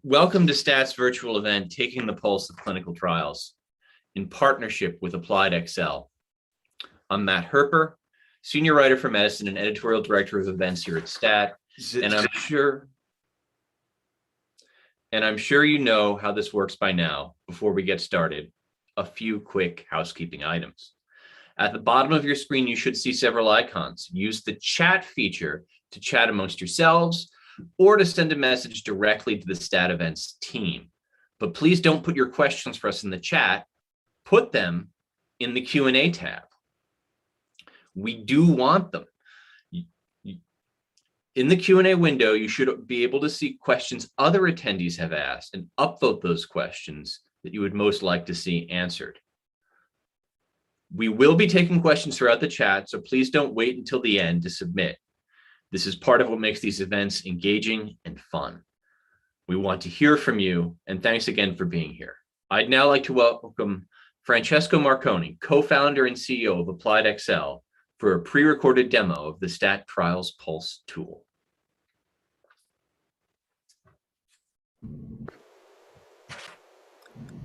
Welcome to STAT's virtual event, Taking the Pulse of Clinical Trials, in partnership with Applied Excel. I'm Matt Herper, Senior Writer for Medicine and Editorial Director of Events here at STAT, and I'm sure you know how this works by now. Before we get started, a few quick housekeeping items. At the bottom of your screen, you should see several icons. Use the chat feature to chat amongst yourselves or to send a message directly to the STAT Events team. But please don't put your questions for us in the chat. Put them in the Q&A tab. We do want them. In the Q&A window, you should be able to see questions other attendees have asked and upvote those questions that you would most like to see answered. We will be taking questions throughout the chat, so please don't wait until the end to submit. This is part of what makes these events engaging and fun. We want to hear from you, and thanks again for being here. I'd now like to welcome Francesco Marconi, co-founder and CEO of Applied Excel, for a pre-recorded demo of the STAT Trials Pulse tool.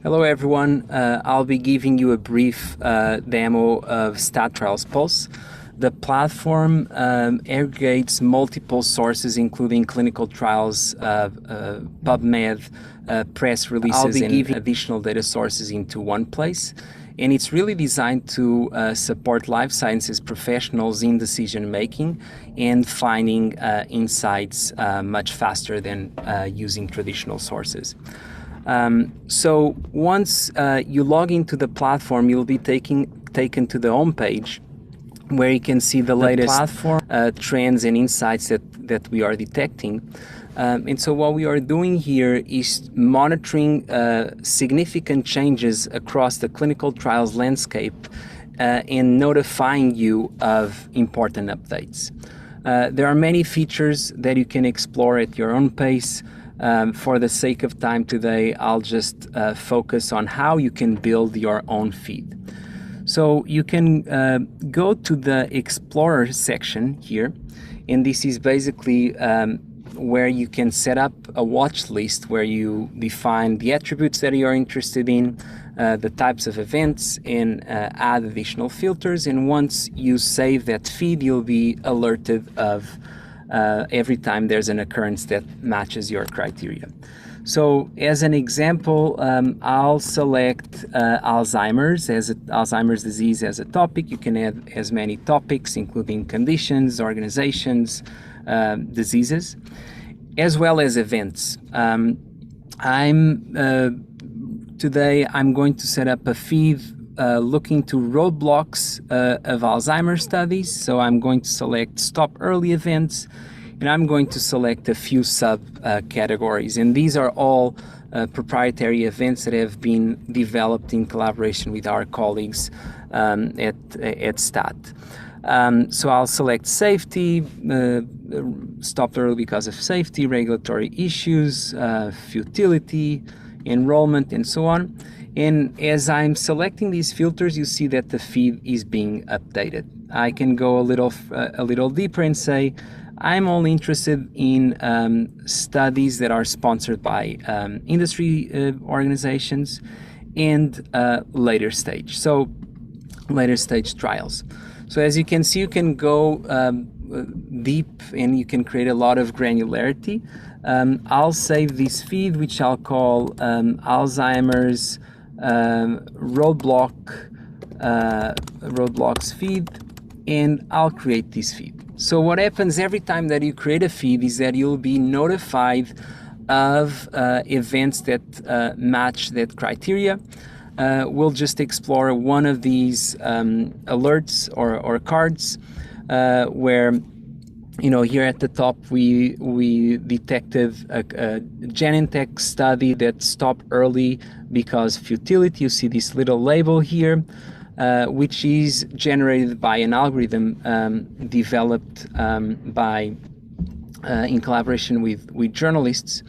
Hello everyone, I'll be giving you a brief demo of STAT Trials Pulse. The platform aggregates multiple sources, including clinical trials, PubMed, press releases, and additional data sources into one place. And it's really designed to support life sciences professionals in decision-making and finding insights much faster than using traditional sources. So once you log into the platform, you'll be taken to the home page, where you can see the latest platform trends and insights that we are detecting. And so what we are doing here is monitoring significant changes across the clinical trials landscape and notifying you of important updates. There are many features that you can explore at your own pace. For the sake of time today, I'll just focus on how you can build your own feed. So you can go to the Explorer section here, and this is basically where you can set up a watch list where you define the attributes that you're interested in, the types of events, and add additional filters. And once you save that feed, you'll be alerted of every time there's an occurrence that matches your criteria. So as an example, I'll select Alzheimer's disease as a topic. You can add as many topics, including conditions, organizations, diseases, as well as events. Today I'm going to set up a feed looking to roadblocks of Alzheimer's studies. So I'm going to select stop early events, and I'm going to select a few categories. And these are all proprietary events that have been developed in collaboration with our colleagues at STAT. So I'll select safety, stopped early because of safety, regulatory issues, futility, enrollment, and so on. And as I'm selecting these filters, you see that the feed is being updated. I can go a little deeper and say, I'm only interested in studies that are sponsored by industry organizations and later stage trials. So as you can see, you can go deep and you can create a lot of granularity. I'll save this feed, which I'll call Alzheimer's roadblocks feed, and I'll create this feed. So what happens every time that you create a feed is that you'll be notified of events that match that criteria. We'll just explore one of these alerts or cards where, here at the top we detected a Genentech study that stopped early because futility. You see this little label here, which is generated by an algorithm developed in collaboration with journalists.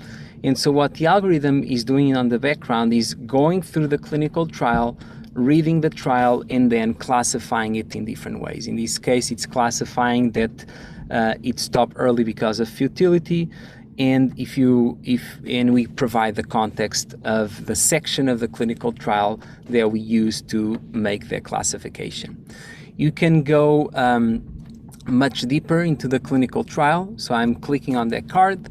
And so what the algorithm is doing on the background is going through the clinical trial, reading the trial, and then classifying it in different ways. In this case, it's classifying that it stopped early because of futility, and we provide the context of the section of the clinical trial that we use to make the classification. You can go much deeper into the clinical trial. So I'm clicking on that card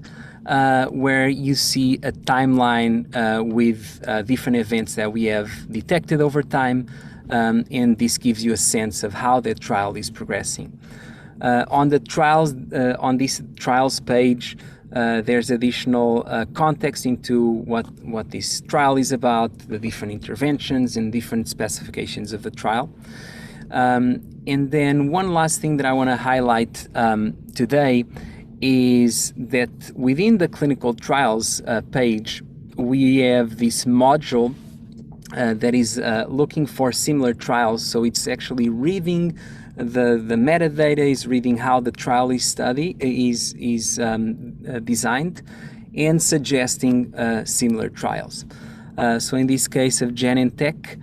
where you see a timeline with different events that we have detected over time, and this gives you a sense of how the trial is progressing. On this trials page, there's additional context into what this trial is about, the different interventions and different specifications of the trial. And then one last thing that I want to highlight today is that within the clinical trials page, we have this module that is looking for similar trials. So it's actually reading the metadata, is reading how the trial is designed, and suggesting similar trials. So in this case of Genentech,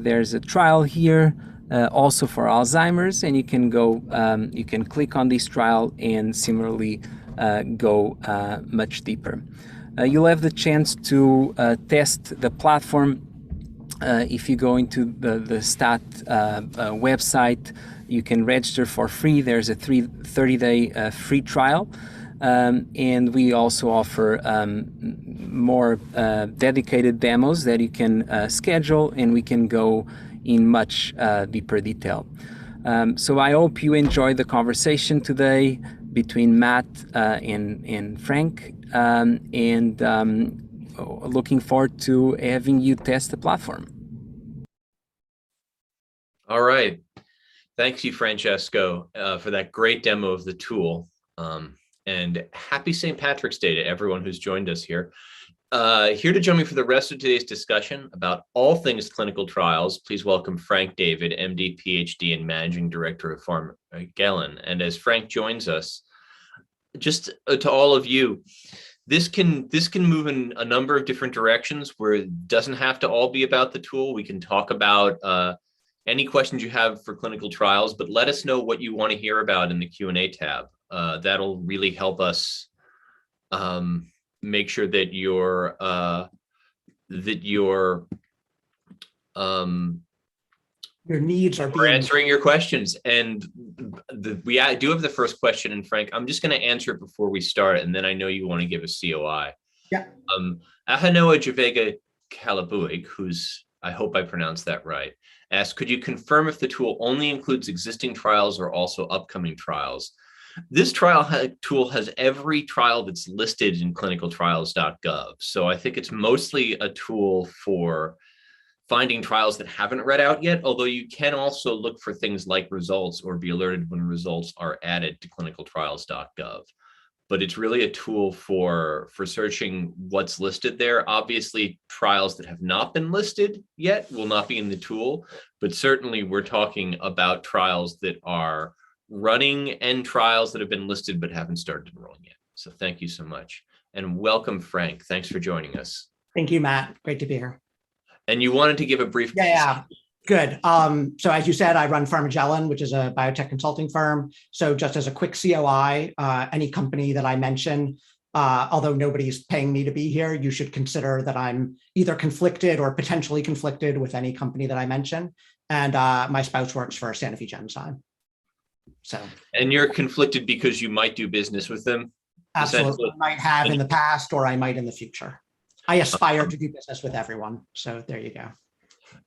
there's a trial here also for Alzheimer's, and you can go, you can click on this trial and similarly go much deeper. You'll have the chance to test the platform. If you go into the STAT website, you can register for free. There's a 30-day free trial. And we also offer more dedicated demos that you can schedule, and we can go in much deeper detail. So I hope you enjoyed the conversation today between Matt and Frank, and looking forward to having you test the platform. All right. Thank you, Francesco, for that great demo of the tool. And happy St. Patrick's Day to everyone who's joined us here. Here to join me for the rest of today's discussion about all things clinical trials, please welcome Frank David, MD, PhD, and Managing Director of Pharmagellon. And as Frank joins us, just to all of you, this can move in a number of different directions where it doesn't have to all be about the tool. We can talk about any questions you have for clinical trials, but let us know what you want to hear about in the Q&A tab. That'll really help us make sure that your needs are being answering your questions. And we do have the first question, and Frank, I'm just going to answer it before we start, and then I know you want to give a COI. Yeah. Ahanoa Javega Kalabuig, who's, I hope I pronounced that right, asked, could you confirm if the tool only includes existing trials or also upcoming trials? This tool has every trial that's listed in clinicaltrials.gov. So I think it's mostly a tool for finding trials that haven't read out yet, although you can also look for things like results or be alerted when results are added to clinicaltrials.gov. But it's really a tool for searching what's listed there. Obviously, trials that have not been listed yet will not be in the tool, but certainly we're talking about trials that are running and trials that have been listed but haven't started enrolling yet. So thank you so much. And welcome, Frank. Thanks for joining us. Thank you, Matt. Great to be here. And you wanted to give a brief... Yeah, good. So as you said, I run Pharmagellon, which is a biotech consulting firm. So just as a quick COI, any company that I mention, although nobody's paying me to be here, you should consider that I'm either conflicted or potentially conflicted with any company that I mention. And my spouse works for Sanofi Genzyme. So, and you're conflicted because you might do business with them? Absolutely. I might have in the past, or I might in the future. I aspire to do business with everyone. So there you go.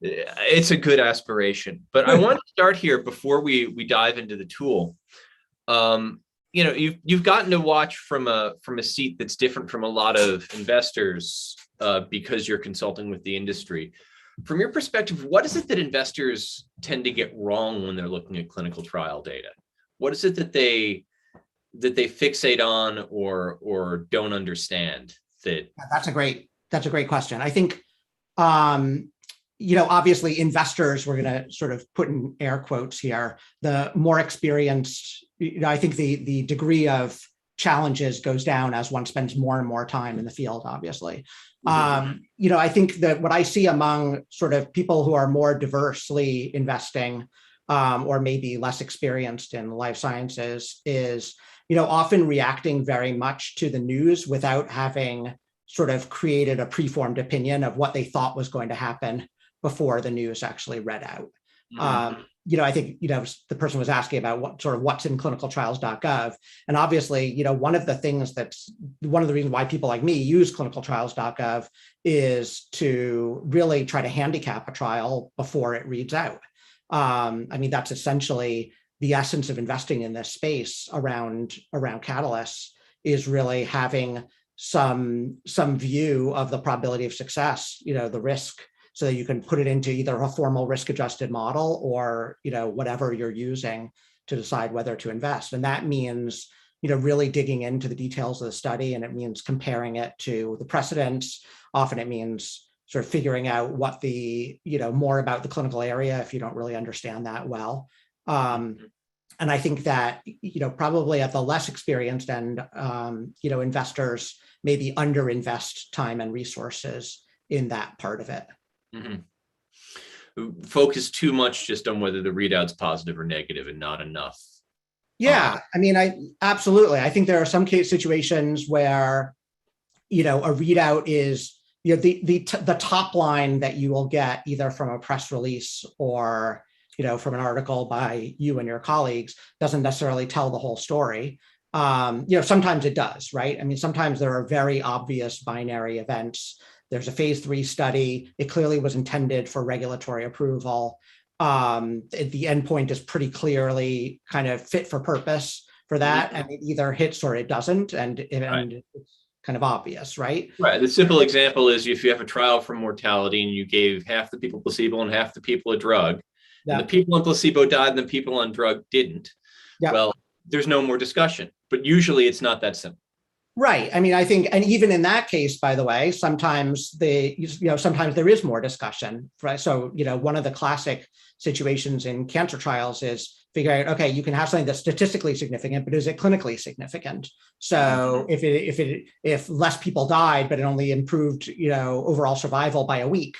It's a good aspiration, but I want to start here before we dive into the tool. You know, you've gotten to watch from a seat that's different from a lot of investors because you're consulting with the industry. From your perspective, what is it that investors tend to get wrong when they're looking at clinical trial data? What is it that they fixate on or don't understand? That's a great question. I think, you know, obviously investors, we're going to sort of put in air quotes here, the more experienced, you know, I think the degree of challenges goes down as one spends more and more time in the field, obviously. You know, I think that what I see among sort of people who are more diversely investing or maybe less experienced in life sciences is often reacting very much to the news without having sort of created a preformed opinion of what they thought was going to happen before the news actually read out. I think, the person was asking about what's in clinicaltrials.gov. And obviously, one of the reasons why people like me use clinicaltrials.gov is to really try to handicap a trial before it reads out. That's essentially the essence of investing in this space around catalysts, is really having some view of the probability of success, the risk, so that you can put it into either a formal risk-adjusted model or, whatever you're using to decide whether to invest. And that means, really digging into the details of the study, and it means comparing it to the precedents. Often it means sort of figuring out what more about the clinical area if you don't really understand that well. And I think that, probably at the less experienced end, investors maybe underinvest time and resources in that part of it. Focus too much just on whether the readout's positive or negative, and not enough. Yeah, absolutely. I think there are some case situations where, a readout is, the top line that you will get either from a press release or, from an article by you and your colleagues doesn't necessarily tell the whole story. Sometimes it does, right? Sometimes there are very obvious binary events. There's a phase 3 study. It clearly was intended for regulatory approval. The endpoint is pretty clearly kind of fit for purpose for that, and it either hits or it doesn't, and it's kind of obvious, right? Right. The simple example is if you have a trial for mortality and you gave half the people placebo and half the people a drug, and the people on placebo died and the people on drug didn't. Well, there's no more discussion, but usually it's not that simple. Right. I think, and even in that case, by the way, sometimes sometimes there is more discussion, right? So, one of the classic situations in cancer trials is figuring out, okay, you can have something that's statistically significant, but is it clinically significant? So if less people died, but it only improved, overall survival by a week,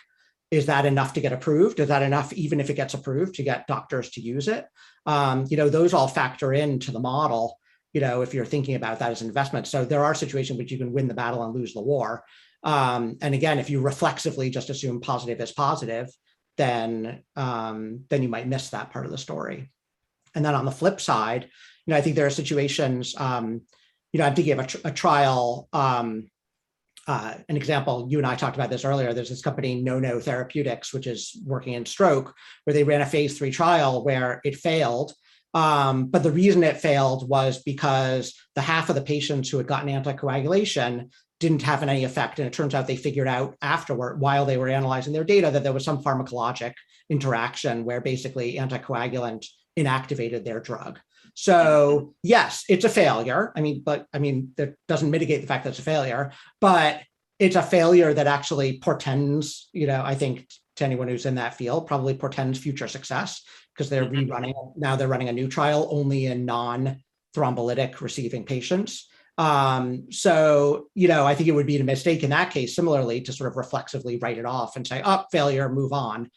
is that enough to get approved? Is that enough, even if it gets approved, to get doctors to use it? Those all factor into the model, if you're thinking about that as an investment. So there are situations which you can win the battle and lose the war. And again, if you reflexively just assume positive is positive, then you might miss that part of the story. And then on the flip side, I think there are situations, I'm thinking of a trial, an example, you and I talked about this earlier. There's this company, No Therapeutics, which is working in stroke, where they ran a phase 3 trial where it failed. But the reason it failed was because the half of the patients who had gotten anticoagulation didn't have any effect. And it turns out they figured out afterward, while they were analyzing their data, that there was some pharmacologic interaction where basically anticoagulant inactivated their drug. So yes, it's a failure. That doesn't mitigate the fact that it's a failure, but it's a failure that actually portends, I think, to anyone who's in that field, probably portends future success, because they're they're running a new trial only in non-thrombolytic receiving patients. So, I think it would be a mistake in that case, similarly, to sort of reflexively write it off and say, failure, move on.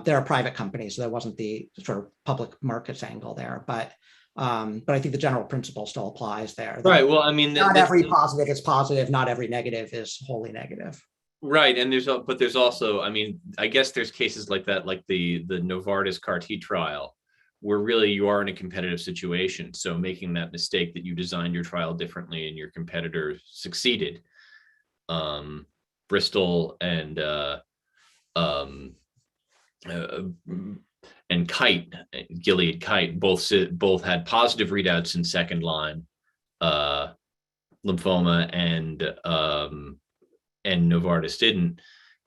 They're a private company, so there wasn't the sort of public markets angle there, but I think the general principle still applies there. Right. Well, not every positive is positive, not every negative is wholly negative. Right. And there's also, I guess there's cases like that, like the Novartis CAR T trial, where really you are in a competitive situation. So making that mistake that you designed your trial differently and your competitor succeeded. Bristol and Gilead Kite both had positive readouts in second line lymphoma, and Novartis didn't.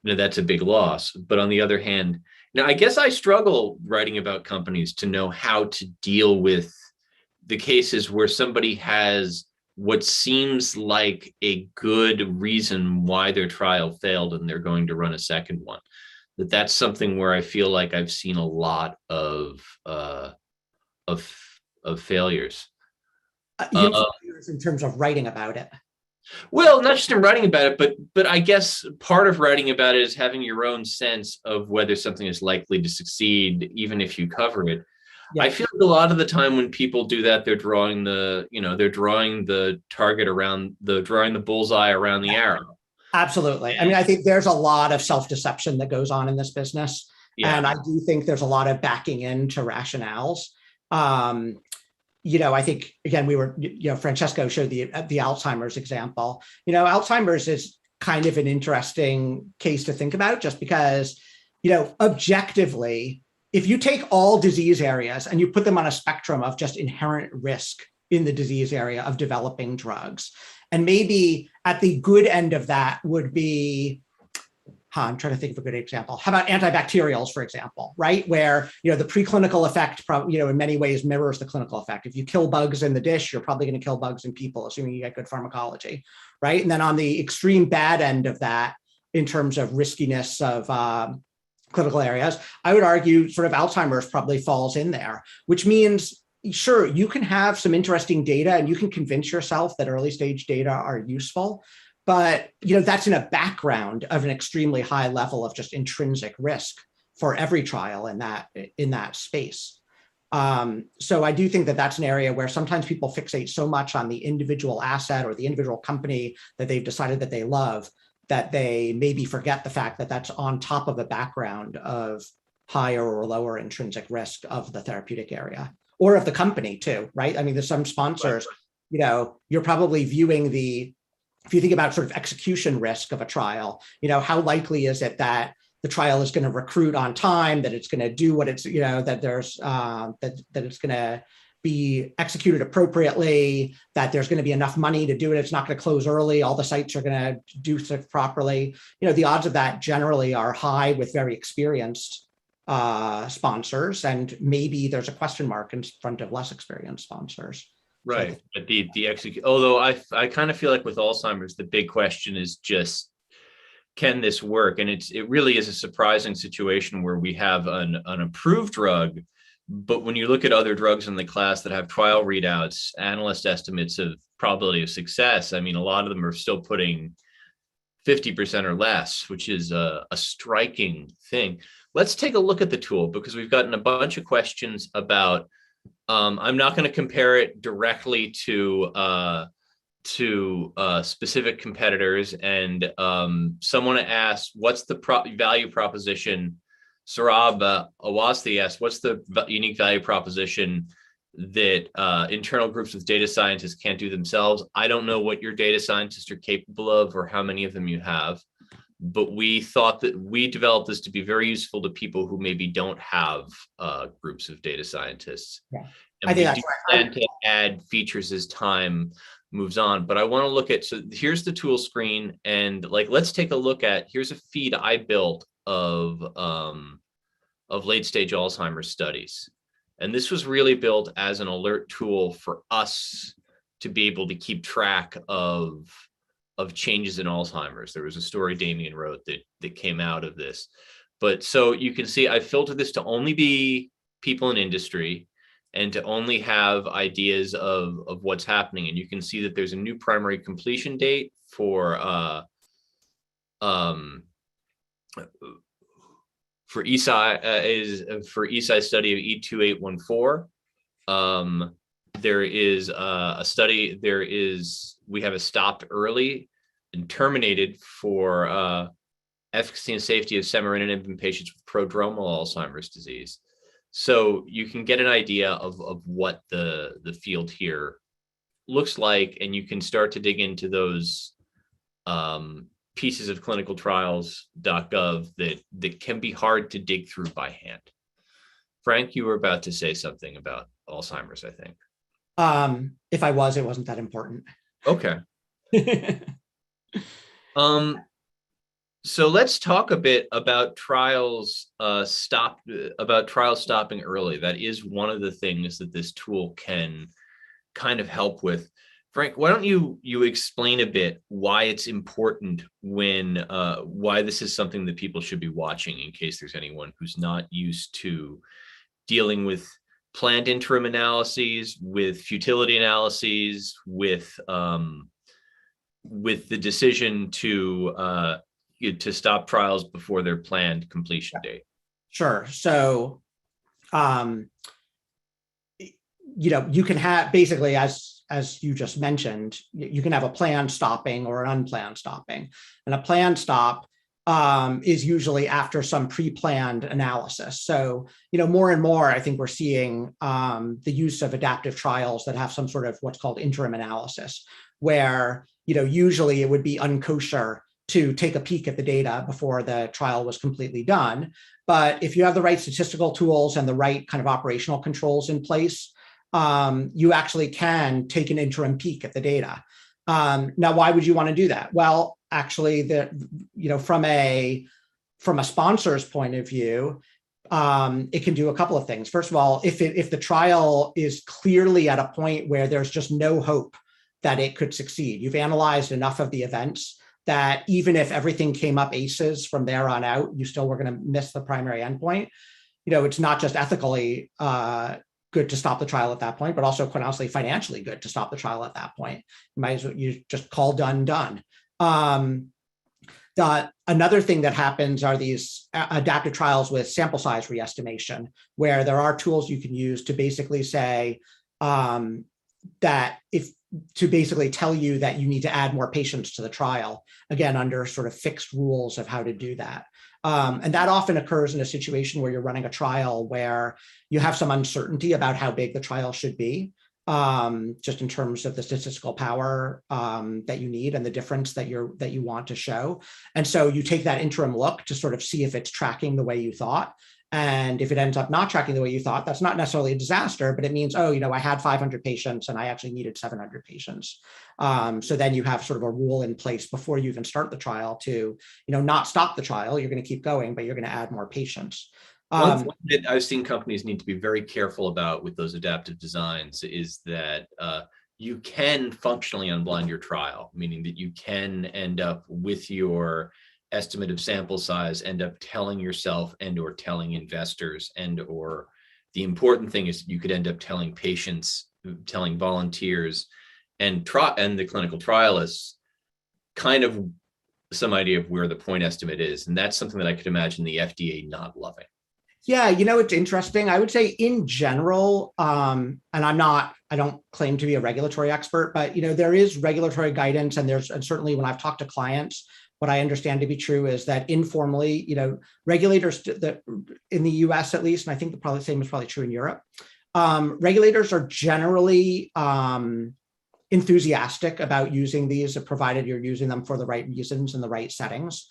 That's a big loss. But on the other hand, I guess I struggle writing about companies to know how to deal with the cases where somebody has what seems like a good reason why their trial failed and they're going to run a second one. That's something where I feel like I've seen a lot of failures. In terms of writing about it. Well, not just in writing about it, but I guess part of writing about it is having your own sense of whether something is likely to succeed, even if you cover it. Yeah. I feel like a lot of the time when people do that, they're drawing the target around drawing the bullseye around the arrow. Absolutely. I mean, I think there's a lot of self-deception that goes on in this business. Yeah. And I do think there's a lot of backing into rationales. I think, again, Francesco showed the Alzheimer's example. Alzheimer's is kind of an interesting case to think about just because, objectively, if you take all disease areas and you put them on a spectrum of just inherent risk in the disease area of developing drugs, and maybe at the good end of that would be, I'm trying to think of a good example. How about antibacterials, for example, right? Where, the preclinical effect, in many ways mirrors the clinical effect. If you kill bugs in the dish, you're probably going to kill bugs in people, assuming you get good pharmacology, right? And then on the extreme bad end of that, in terms of riskiness of clinical areas, I would argue sort of Alzheimer's probably falls in there, which means, sure, you can have some interesting data and you can convince yourself that early stage data are useful. But that's in a background of an extremely high level of just intrinsic risk for every trial in that space. So I do think that that's an area where sometimes people fixate so much on the individual asset or the individual company that they've decided that they love, that they maybe forget the fact that that's on top of a background of higher or lower intrinsic risk of the therapeutic area or of the company too, right? I mean, there's some sponsors, you're probably viewing if you think about sort of execution risk of a trial, how likely is it that the trial is going to recruit on time, that it's going to do what it's, that there's, that it's going to be executed appropriately, that there's going to be enough money to do it. It's not going to close early. All the sites are going to do stuff properly. The odds of that generally are high with very experienced sponsors. And maybe there's a question mark in front of less experienced sponsors. Right. But the execute, although I kind of feel like with Alzheimer's, the big question is just, can this work? And it really is a surprising situation where we have an approved drug, but when you look at other drugs in the class that have trial readouts, analyst estimates of probability of success, I mean, a lot of them are still putting 50% or less, which is a striking thing. Let's take a look at the tool because we've gotten a bunch of questions about. I'm not going to compare it directly to specific competitors. And someone asked, what's the value proposition? Sarab Awasti asked, what's the unique value proposition that internal groups with data scientists can't do themselves? I don't know what your data scientists are capable of or how many of them you have. But we thought that we developed this to be very useful to people who maybe don't have groups of data scientists. Yeah. And we do plan to add features as time moves on. But I want to look at, so here's the tool screen. And let's take a look at, here's a feed I built of late stage Alzheimer's studies. And this was really built as an alert tool for us to be able to keep track of changes in Alzheimer's. There was a story Damien wrote that came out of this. But so you can see I filtered this to only be people in industry and to only have ideas of what's happening. And you can see that there's a new primary completion date for ESI study of E2814. There is a study, we have a stopped early and terminated for efficacy and safety of semaratinib in patients with prodromal Alzheimer's disease. So you can get an idea of what the field here looks like, and you can start to dig into those pieces of clinicaltrials.gov that can be hard to dig through by hand. Frank, you were about to say something about Alzheimer's, I think. If I was, it wasn't that important. Okay. So let's talk a bit about trials stopping early. That is one of the things that this tool can kind of help with. Frank, why don't you explain a bit why it's important why this is something that people should be watching in case there's anyone who's not used to dealing with planned interim analyses, with futility analyses, with the decision to stop trials before their planned completion date. Sure. So you can have basically, as you just mentioned, you can have a planned stopping or an unplanned stopping. And a planned stop is usually after some pre-planned analysis. So, more and more, I think we're seeing the use of adaptive trials that have some sort of what's called interim analysis, where, usually it would be unkosher to take a peek at the data before the trial was completely done. But if you have the right statistical tools and the right kind of operational controls in place, you actually can take an interim peek at the data. Now, why would you want to do that? Well, actually, from a sponsor's point of view, it can do a couple of things. First of all, if the trial is clearly at a point where there's just no hope that it could succeed, you've analyzed enough of the events that even if everything came up aces from there on out, you still were going to miss the primary endpoint. It's not just ethically good to stop the trial at that point, but also quite honestly financially good to stop the trial at that point. You just call done. Another thing that happens are these adaptive trials with sample size re-estimation, where there are tools you can use to basically say to basically tell you that you need to add more patients to the trial, again, under sort of fixed rules of how to do that. And that often occurs in a situation where you're running a trial where you have some uncertainty about how big the trial should be, just in terms of the statistical power that you need and the difference that you want to show. And so you take that interim look to sort of see if it's tracking the way you thought. And if it ends up not tracking the way you thought, that's not necessarily a disaster, but it means, I had 500 patients and I actually needed 700 patients. So then you have sort of a rule in place before you even start the trial to, not stop the trial. You're going to keep going, but you're going to add more patients. One thing that I've seen companies need to be very careful about with those adaptive designs is that you can functionally unblind your trial, meaning that you can end up with your estimate of sample size, end up telling yourself and or telling investors, and or the important thing is you could end up telling patients, telling volunteers and the clinical trialists kind of some idea of where the point estimate is. And that's something that I could imagine the FDA not loving. Yeah, it's interesting. I would say in general, and I don't claim to be a regulatory expert, but there is regulatory guidance, and certainly when I've talked to clients, what I understand to be true is that informally, regulators in the US at least, and I think the same is probably true in Europe, regulators are generally enthusiastic about using these, provided you're using them for the right reasons in the right settings.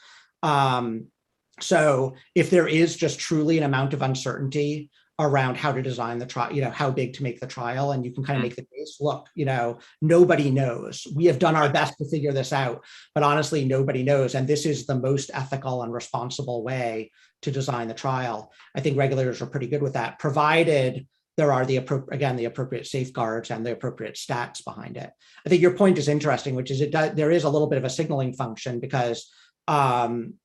So if there is just truly an amount of uncertainty around how to design the trial, how big to make the trial, and you can kind of make the case, look, nobody knows. We have done our best to figure this out, but honestly, nobody knows. And this is the most ethical and responsible way to design the trial. I think regulators are pretty good with that, provided there are the appropriate safeguards and the appropriate stats behind it. I think your point is interesting, which is there is a little bit of a signaling function because, often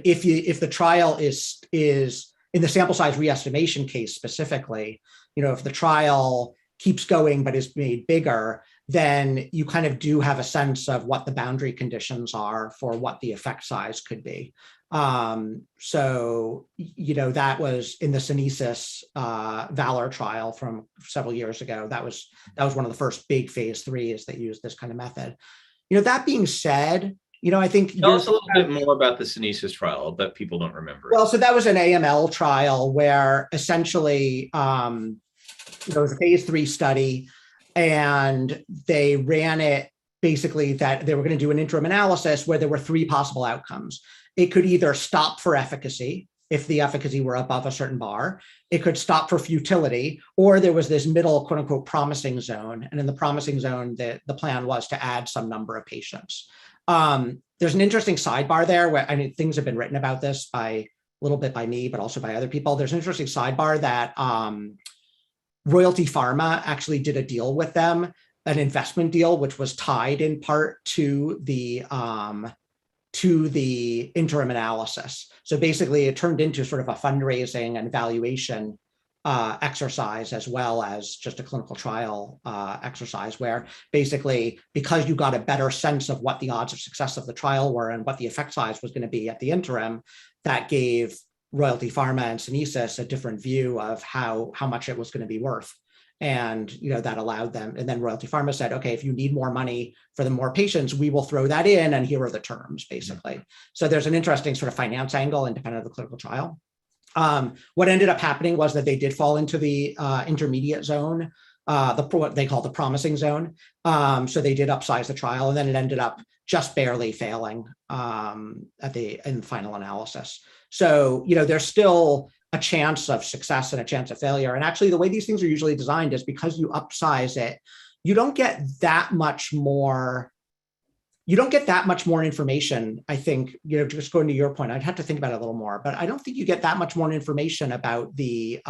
if the trial is in the sample size re-estimation case specifically, if the trial keeps going but is made bigger, then you kind of do have a sense of what the boundary conditions are for what the effect size could be. So, that was in the Synesis Valor trial from several years ago. That was one of the first big phase 3s that used this kind of method. That being said, I think tell us a little bit more about the Synesis trial that people don't remember. Well, so that was an AML trial where essentially it was a phase 3 study, and they ran it basically that they were going to do an interim analysis where there were 3 possible outcomes. It could either stop for efficacy if the efficacy were above a certain bar. It could stop for futility, or there was this middle, quote unquote, promising zone. And in the promising zone, the plan was to add some number of patients. There's an interesting sidebar there where, things have been written about this a little bit by me, but also by other people. There's an interesting sidebar that Royalty Pharma actually did a deal with them, an investment deal, which was tied in part to the interim analysis. So basically it turned into sort of a fundraising and valuation exercise, as well as just a clinical trial exercise, where basically, because you got a better sense of what the odds of success of the trial were and what the effect size was going to be at the interim, that gave Royalty Pharma and Synesis a different view of how much it was going to be worth And, that allowed them. And then Royalty Pharma said, okay, if you need more money for the more patients, we will throw that in. And here are the terms, basically. So there's an interesting sort of finance angle independent of the clinical trial. What ended up happening was that they did fall into the intermediate zone, what they call the promising zone. So they did upsize the trial, and then it ended up just barely failing in the final analysis. So, there's still a chance of success and a chance of failure. And actually, the way these things are usually designed is because you upsize it, you don't get that much more. You don't get that much more information. I think, just going to your point, I'd have to think about it a little more, but I don't think you get that much more information about the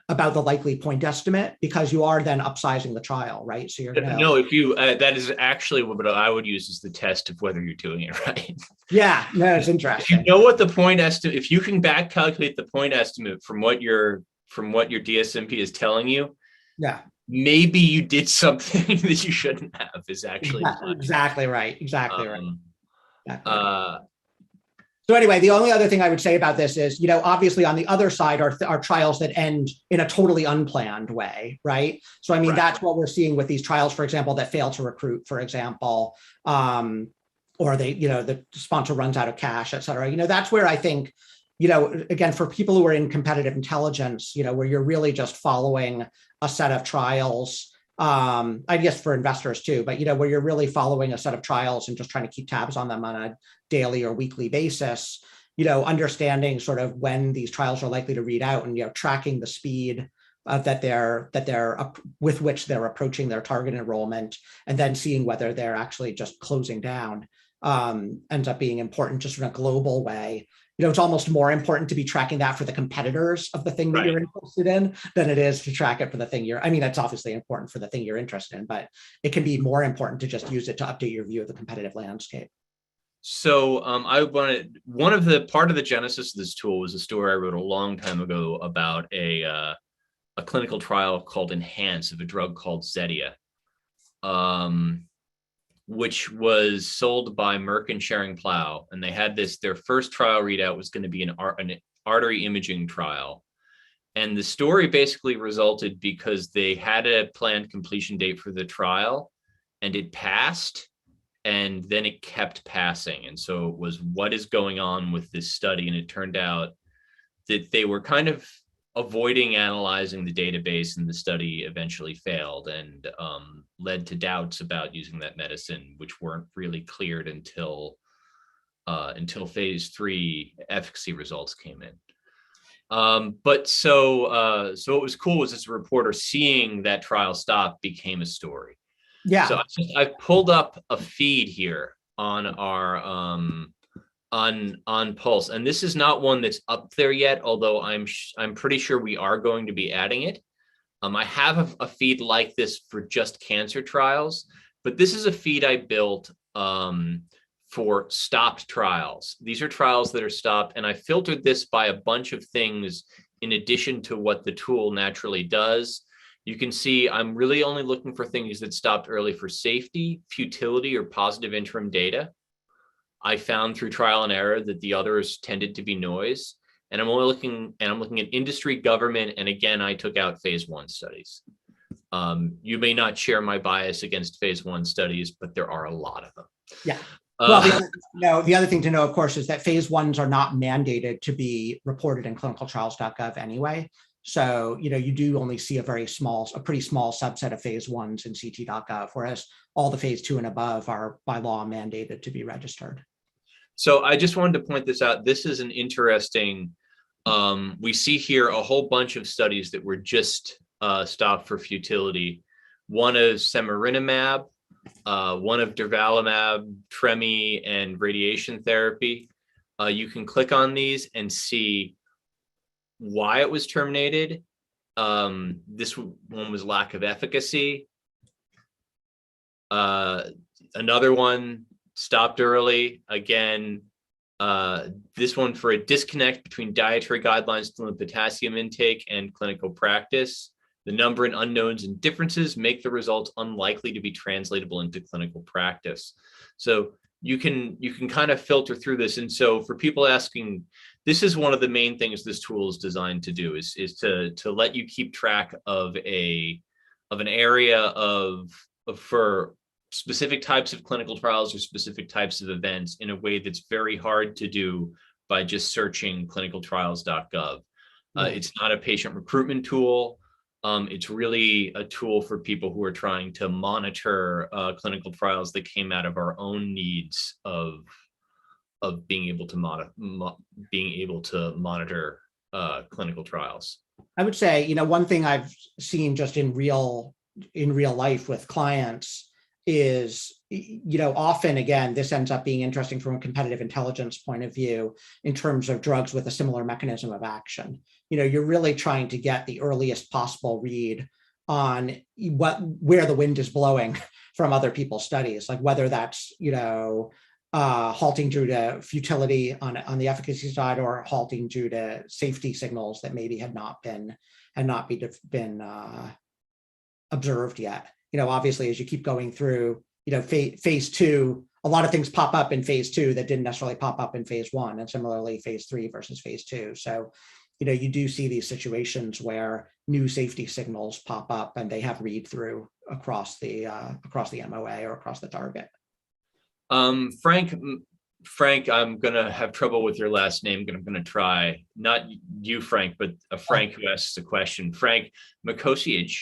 likely point estimate, because you are then upsizing the trial, right? So you're gonna no, if you that is actually what I would use as the test of whether you're doing it right. Yeah, no, it's interesting. If you know what the point estimate, if you can back calculate the point estimate from what your DSMP is telling you, yeah, maybe you did something that you shouldn't have. Is actually exactly right. Exactly right. So anyway, the only other thing I would say about this is, obviously on the other side are trials that end in a totally unplanned way, right? So I mean, that's what we're seeing with these trials, for example, that fail to recruit, for example, or they, the sponsor runs out of cash, et cetera. That's where I think, again, for people who are in competitive intelligence, where you're really just following a set of trials, I guess for investors too, but where you're really following a set of trials and just trying to keep tabs on them on a daily or weekly basis, understanding sort of when these trials are likely to read out, and tracking the speed that they're with which they're approaching their target enrollment, and then seeing whether they're actually just closing down ends up being important just in a global way. It's almost more important to be tracking that for the competitors of the thing that you're interested in than it is to track it for the thing it's obviously important for the thing you're interested in, but it can be more important to just use it to update your view of the competitive landscape. So part of the genesis of this tool was a story I wrote a long time ago about a clinical trial called Enhance of a drug called Zetia, which was sold by Merck and Schering-Plough. And they had their first trial readout was going to be an artery imaging trial. And the story basically resulted because they had a planned completion date for the trial, and it passed, and then it kept passing. And so it was, what is going on with this study? And it turned out that they were kind of avoiding analyzing the database, and the study eventually failed and led to doubts about using that medicine, which weren't really cleared until phase 3 efficacy results came in. But so what was cool was, as a reporter, seeing that trial stop became a story. Yeah. So I've pulled up a feed here on our on Pulse, and this is not one that's up there yet, although I'm pretty sure we are going to be adding it. I have a feed like this for just cancer trials, but this is a feed I built for stopped trials. These are trials that are stopped, and I filtered this by a bunch of things in addition to what the tool naturally does. You can see I'm really only looking for things that stopped early for safety, futility, or positive interim data. I found through trial and error that the others tended to be noise. And I'm looking at industry, government, and again, I took out phase 1 studies. You may not share my bias against phase 1 studies, but there are a lot of them. Yeah. Well, the other thing to know, of course, is that phase 1s are not mandated to be reported in clinicaltrials.gov anyway. So, you do only see a pretty small subset of phase 1s in ct.gov, whereas all the phase 2 and above are by law mandated to be registered. So I just wanted to point this out. This is an interesting, we see here a whole bunch of studies that were just stopped for futility. One is semarinumab, one of durvalumab, tremi, and radiation therapy. You can click on these and see why it was terminated. This one was lack of efficacy. Another one stopped early. Again, this one for a disconnect between dietary guidelines to limit potassium intake and clinical practice. The number and unknowns and differences make the results unlikely to be translatable into clinical practice. So you can kind of filter through this. And so for people asking, this is one of the main things this tool is designed to do, is to let you keep track of an area of for specific types of clinical trials or specific types of events in a way that's very hard to do by just searching clinicaltrials.gov. It's not a patient recruitment tool. It's really a tool for people who are trying to monitor clinical trials that came out of our own needs of being able to monitor clinical trials. I would say, one thing I've seen just in real life with clients is, often, again, this ends up being interesting from a competitive intelligence point of view in terms of drugs with a similar mechanism of action. You're really trying to get the earliest possible read on where the wind is blowing from other people's studies, like whether that's, halting due to futility on the efficacy side, or halting due to safety signals that maybe had not been observed yet. Obviously, as you keep going through, phase 2, a lot of things pop up in phase 2 that didn't necessarily pop up in phase 1, and similarly phase 3 versus phase 2. So, you do see these situations where new safety signals pop up and they have read through across the MOA or across the target. Frank, I'm gonna have trouble with your last name, but I'm gonna try. Not you, Frank, but a Frank who asks a question. Frank Makosic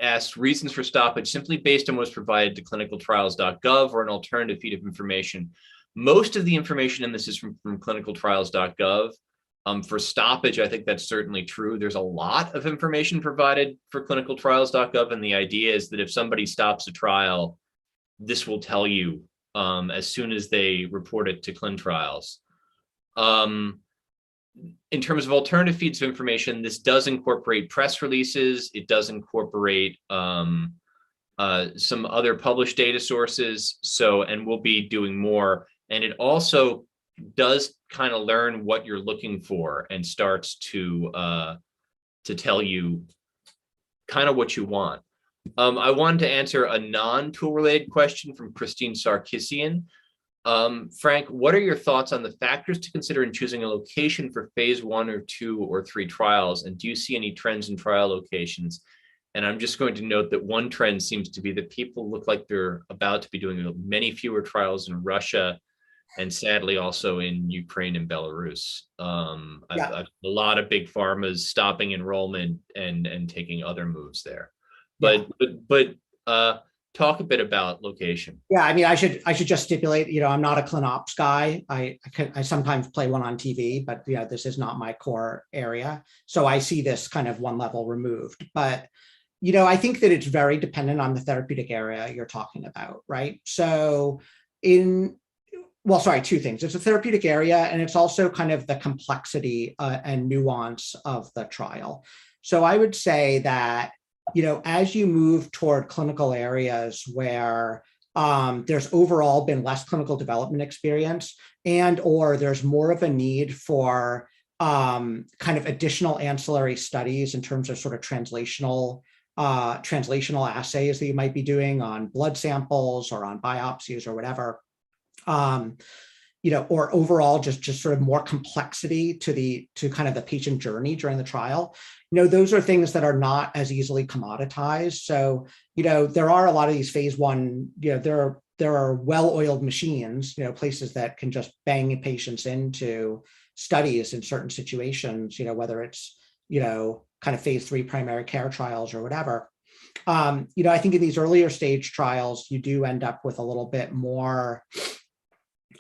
asked reasons for stoppage simply based on what's provided to clinicaltrials.gov or an alternative feed of information. Most of the information in this is from clinicaltrials.gov. For stoppage, I think that's certainly true. There's a lot of information provided for clinicaltrials.gov, and the idea is that if somebody stops a trial, this will tell you as soon as they report it to ClinTrials. In terms of alternative feeds of information, this does incorporate press releases. It does incorporate some other published data sources. And we'll be doing more. And it also does kind of learn what you're looking for and starts to tell you kind of what you want. I wanted to answer a non-tool related question from Christine Sarkissian. Frank, what are your thoughts on the factors to consider in choosing a location for phase 1 or 2 or 3 trials? And do you see any trends in trial locations? And I'm just going to note that one trend seems to be that people look like they're about to be doing many fewer trials in Russia, and sadly also in Ukraine and Belarus. A lot of big pharmas stopping enrollment and taking other moves there. But talk a bit about location. Yeah, I mean, I should just stipulate, I'm not a ClinOps guy. I sometimes play one on TV, but this is not my core area. So I see this kind of one level removed. But I think that it's very dependent on the therapeutic area you're talking about, right? So two things. It's a therapeutic area, and it's also kind of the complexity and nuance of the trial. So I would say that as you move toward clinical areas where there's overall been less clinical development experience, or there's more of a need for kind of additional ancillary studies in terms of sort of translational assays that you might be doing on blood samples or on biopsies or whatever, or overall just sort of more complexity to kind of the patient journey during the trial. Those are things that are not as easily commoditized. So, there are a lot of these phase 1, there are well-oiled machines, places that can just bang patients into studies in certain situations, whether it's, kind of phase 3 primary care trials or whatever. I think in these earlier stage trials, you do end up with a little bit more.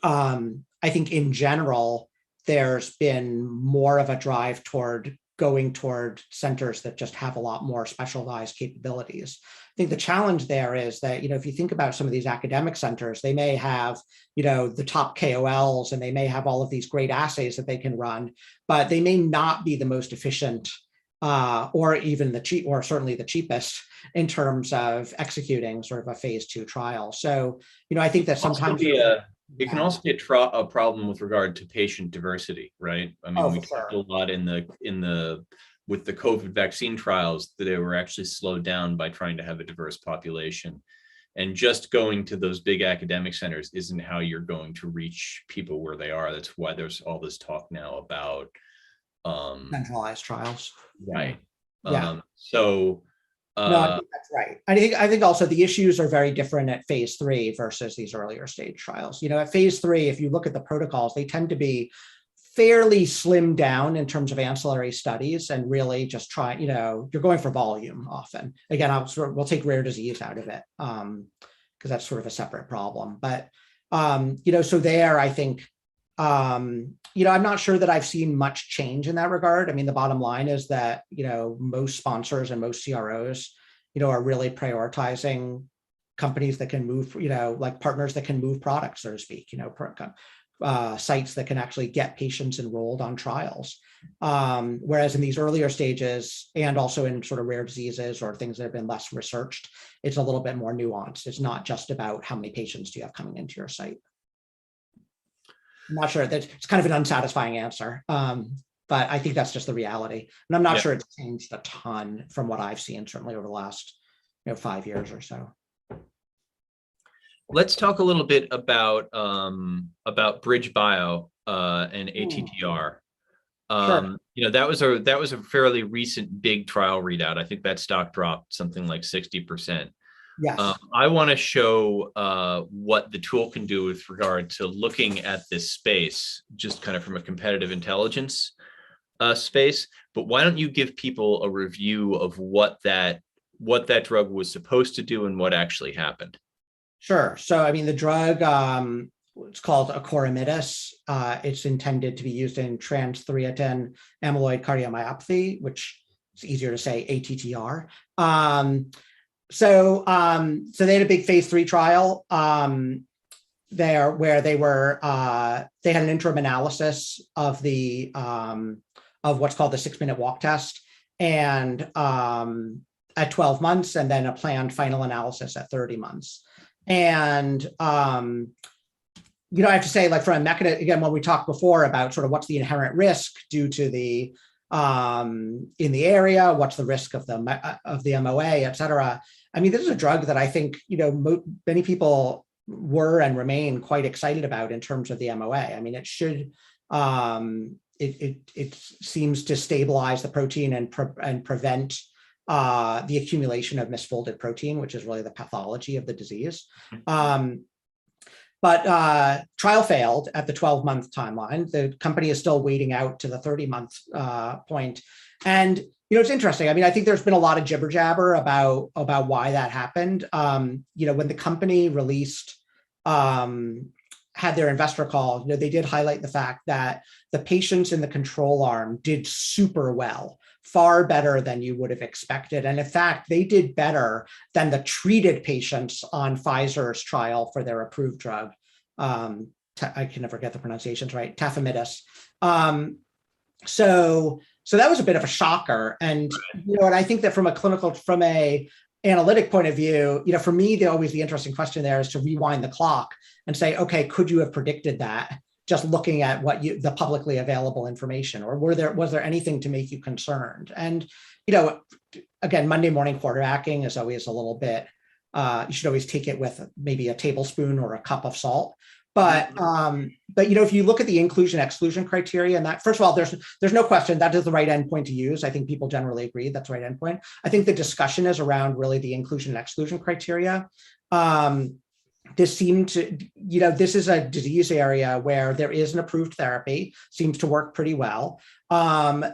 I think in general, there's been more of a drive toward going toward centers that just have a lot more specialized capabilities. I think the challenge there is that, if you think about some of these academic centers, they may have, the top KOLs, and they may have all of these great assays that they can run, but they may not be the most efficient or even or certainly the cheapest in terms of executing sort of a phase 2 trial. So, I think that sometimes it can also be a problem with regard to patient diversity, right? I mean, we talked a lot with the COVID vaccine trials that they were actually slowed down by trying to have a diverse population. And just going to those big academic centers isn't how you're going to reach people where they are. That's why there's all this talk now about Centralized trials. right. Yeah. So No, I think that's right. I think also the issues are very different at phase 3 versus these earlier stage trials. At phase 3, if you look at the protocols, they tend to be fairly slimmed down in terms of ancillary studies and really just try, you're going for volume often. Again, we'll take rare disease out of it because that's sort of a separate problem. But, so there, I think, I'm not sure that I've seen much change in that regard. I mean, the bottom line is that, most sponsors and most CROs, are really prioritizing companies that can move, like partners that can move products, so to speak, sites that can actually get patients enrolled on trials. Whereas in these earlier stages, and also in sort of rare diseases or things that have been less researched, it's a little bit more nuanced. It's not just about how many patients do you have coming into your site. I'm not sure that it's kind of an unsatisfying answer, but I think that's just the reality. And I'm not sure it's changed a ton from what I've seen, certainly over the last 5 years or so. Let's talk a little bit about BridgeBio and ATTR. Sure. That was a fairly recent big trial readout. I think that stock dropped something like 60%. Yes. I want to show what the tool can do with regard to looking at this space, just kind of from a competitive intelligence space. But why don't you give people a review of what that drug was supposed to do and what actually happened? Sure. So, I mean, the drug, it's called acoramidis. It's intended to be used in transthyretin amyloid cardiomyopathy, which is easier to say ATTR. So they had a big phase 3 trial there where they had an interim analysis of the of what's called the 6-minute walk test, and at 12 months, and then a planned final analysis at 30 months. And I have to say, like, from a mechanism, again, when we talked before about sort of what's the inherent risk due to the in the area, what's the risk of the MOA, et cetera. I mean, this is a drug that I think, many people were and remain quite excited about in terms of the MOA. I mean, it should, it seems to stabilize the protein and prevent the accumulation of misfolded protein, which is really the pathology of the disease. But trial failed at the 12-month timeline. The company is still waiting out to the 30-month point. And, it's interesting. I mean, I think there's been a lot of jibber jabber about why that happened. When the company released, had their investor call, they did highlight the fact that the patients in the control arm did super well, far better than you would have expected. And in fact, they did better than the treated patients on Pfizer's trial for their approved drug. I can never get the pronunciations right, tafamidis. So that was a bit of a shocker. And, and I think that from a analytic point of view, for me, the interesting question there is to rewind the clock and say, okay, could you have predicted that just looking at the publicly available information, or was there anything to make you concerned? And, again, Monday morning quarterbacking is always a little bit, you should always take it with maybe a tablespoon or a cup of salt. But if you look at the inclusion exclusion criteria, and that, first of all, there's no question that is the right endpoint to use. I think people generally agree that's the right endpoint. I think the discussion is around really the inclusion and exclusion criteria. This seemed to, this is a disease area where there is an approved therapy, seems to work pretty well.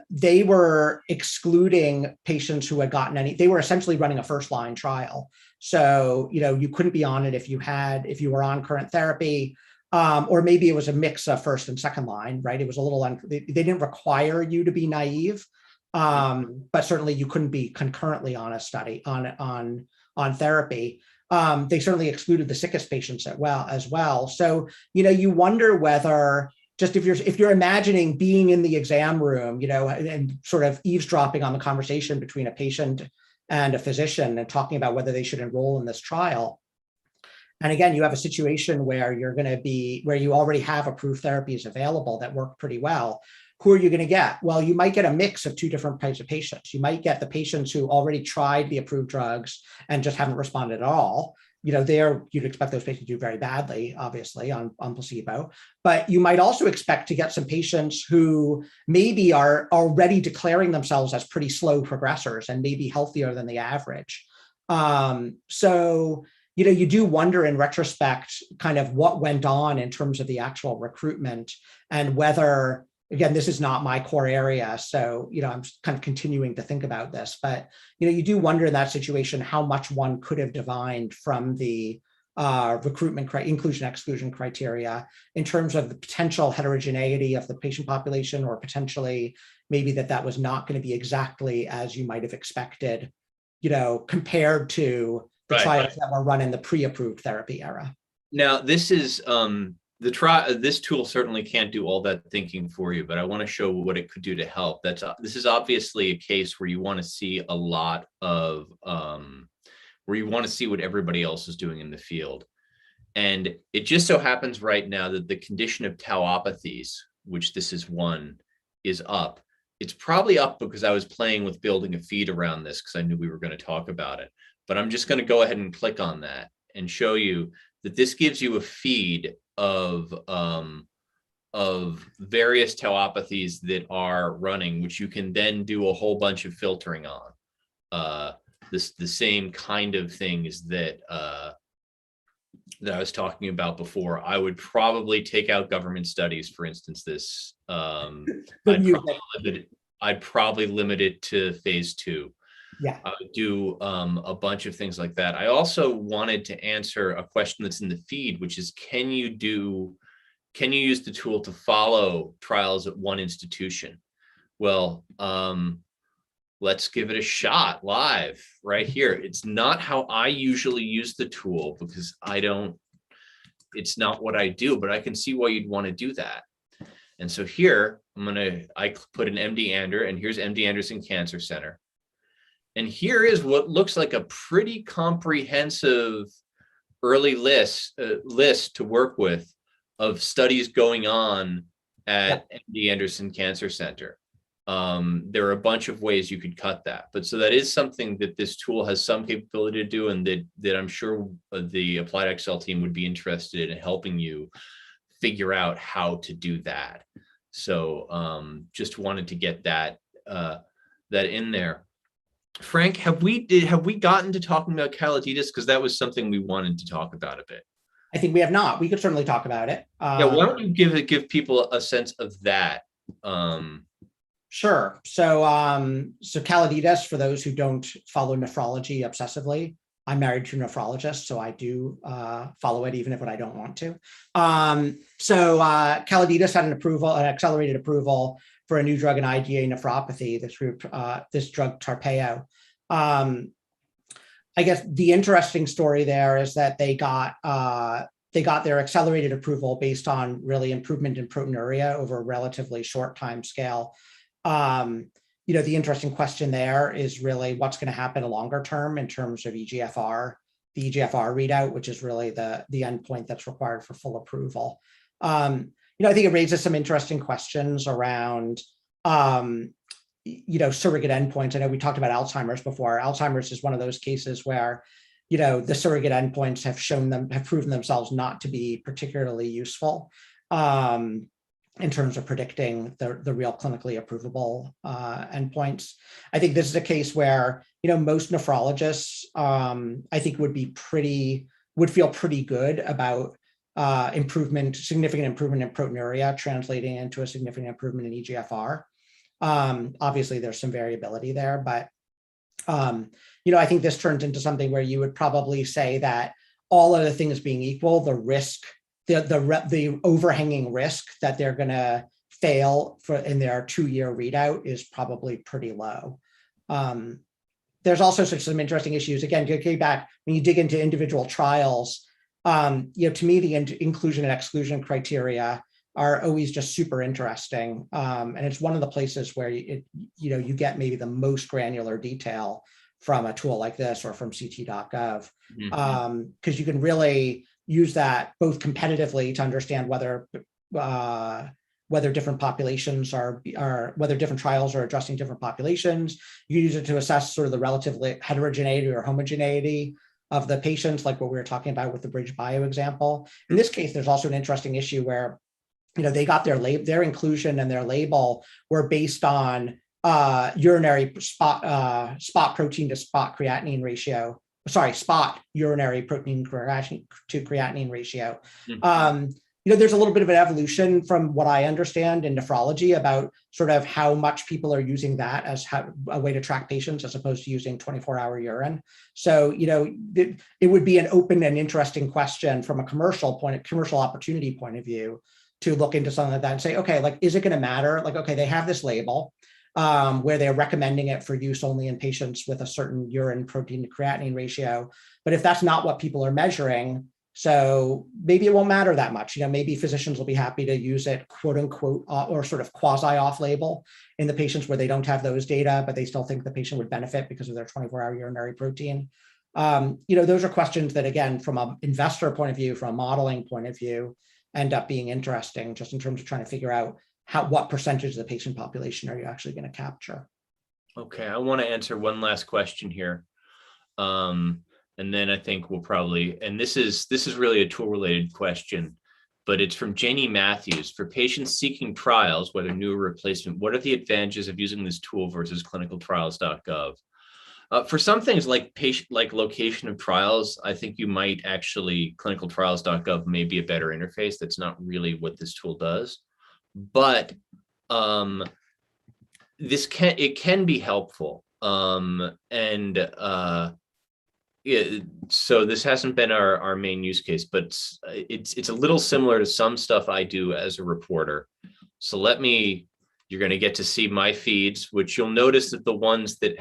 They were excluding patients who had gotten they were essentially running a first-line trial. So, you couldn't be on it if you were on current therapy, or maybe it was a mix of first and second line, right? It was a little, they didn't require you to be naive, but certainly you couldn't be concurrently on a study, on therapy. They certainly excluded the sickest patients as well. So, you wonder whether, just if you're imagining being in the exam room, and sort of eavesdropping on the conversation between a patient and a physician and talking about whether they should enroll in this trial. And again, you have a situation where where you already have approved therapies available that work pretty well. Who are you going to get? Well, you might get a mix of two different types of patients. You might get the patients who already tried the approved drugs and just haven't responded at all, there you'd expect those patients to do very badly, obviously, on placebo. But you might also expect to get some patients who maybe are already declaring themselves as pretty slow progressors and maybe healthier than the average. So, you do wonder in retrospect kind of what went on in terms of the actual recruitment and whether, again, this is not my core area, so, I'm kind of continuing to think about this, but, you do wonder in that situation how much one could have divined from the recruitment inclusion exclusion criteria in terms of the potential heterogeneity of the patient population, or potentially maybe that was not going to be exactly as you might have expected, compared to the trials that were run in the pre-approved therapy era. Now, this is this tool certainly can't do all that thinking for you, but I want to show what it could do to help. This is obviously a case where you want to see a lot of where you want to see what everybody else is doing in the field. And it just so happens right now that the condition of tauopathies, which this is one, is up. It's probably up because I was playing with building a feed around this because I knew we were going to talk about it. But I'm just going to go ahead and click on that and show you that this gives you a feed of various tauopathies that are running, which you can then do a whole bunch of filtering on. The same kind of things that that I was talking about before. I would probably take out government studies, for instance. This I'd probably limit it to phase 2. Yeah, I would do a bunch of things like that. I also wanted to answer a question that's in the feed, which is, can you use the tool to follow trials at one institution? Well, let's give it a shot live right here. It's not how I usually use the tool because it's not what I do, but I can see why you'd want to do that. And so here, I put an MD Ander, and here's MD Anderson Cancer Center. And here is what looks like a pretty comprehensive early list to work with of studies going on at MD Anderson Cancer Center. There are a bunch of ways you could cut that, but so that is something that this tool has some capability to do, and that I'm sure the Applied Excel team would be interested in helping you figure out how to do that. So just wanted to get that in there. Frank, have we gotten to talking about Caladitas? Because that was something we wanted to talk about a bit. I think we have not. We could certainly talk about it. Yeah, why don't you give people a sense of that? Sure. So Caladitas, for those who don't follow nephrology obsessively, I'm married to a nephrologist, so I do follow it even if I don't want to. So Caladitas had an accelerated approval for a new drug in IgA nephropathy, this drug Tarpeo. I guess the interesting story there is that they got their accelerated approval based on really improvement in proteinuria over a relatively short time scale. The interesting question there is really what's going to happen longer term in terms of EGFR, the EGFR readout, which is really the endpoint that's required for full approval. I think it raises some interesting questions around, surrogate endpoints. I know we talked about Alzheimer's before. Alzheimer's is one of those cases where, the surrogate endpoints have proven themselves not to be particularly useful in terms of predicting the real clinically approvable endpoints. I think this is a case where, most nephrologists, I think would feel pretty good about significant improvement in proteinuria translating into a significant improvement in EGFR. Obviously, there's some variability there, but I think this turns into something where you would probably say that all other things being equal, the risk, the overhanging risk that they're going to fail in their 2-year readout is probably pretty low. There's also some interesting issues. Again, getting back, when you dig into individual trials, to me, the inclusion and exclusion criteria are always just super interesting. And it's one of the places where you get maybe the most granular detail from a tool like this or from ct.gov, because you can really use that both competitively to understand whether different populations whether different trials are addressing different populations. You use it to assess sort of the relative heterogeneity or homogeneity of the patients, like what we were talking about with the BridgeBio example. In this case, there's also an interesting issue where, they got their inclusion and their label were based on urinary spot protein to spot creatinine ratio. Sorry, spot urinary protein to creatinine ratio. There's a little bit of an evolution from what I understand in nephrology about sort of how much people are using that as a way to track patients as opposed to using 24-hour urine. So, it would be an open and interesting question from a commercial opportunity point of view to look into something like that and say, okay, like, is it going to matter? Like, okay, they have this label where they're recommending it for use only in patients with a certain urine protein to creatinine ratio. But if that's not what people are measuring, so maybe it won't matter that much. Maybe physicians will be happy to use it, quote unquote, or sort of quasi off label in the patients where they don't have those data, but they still think the patient would benefit because of their 24-hour urinary protein. Those are questions that, again, from an investor point of view, from a modeling point of view, end up being interesting just in terms of trying to figure out what percentage of the patient population are you actually going to capture. Okay, I want to answer one last question here. And then I think we'll probably, and this is really a tool related question, but it's from Janie Matthews. For patients seeking trials, whether new or replacement, what are the advantages of using this tool versus clinicaltrials.gov? For some things like location of trials, I think you might actually, clinicaltrials.gov may be a better interface. That's not really what this tool does, but it can be helpful. So this hasn't been our main use case, but it's a little similar to some stuff I do as a reporter. So you're going to get to see my feeds, which you'll notice that the ones that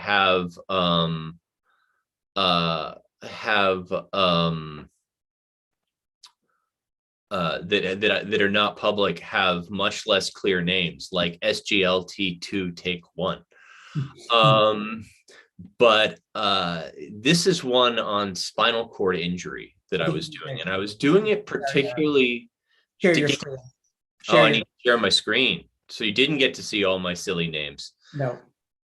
that are not public have much less clear names, like SGLT2 take 1. But this is one on spinal cord injury that I was doing, and I was doing it particularly. Share your screen. I need to share my screen. So you didn't get to see all my silly names. No.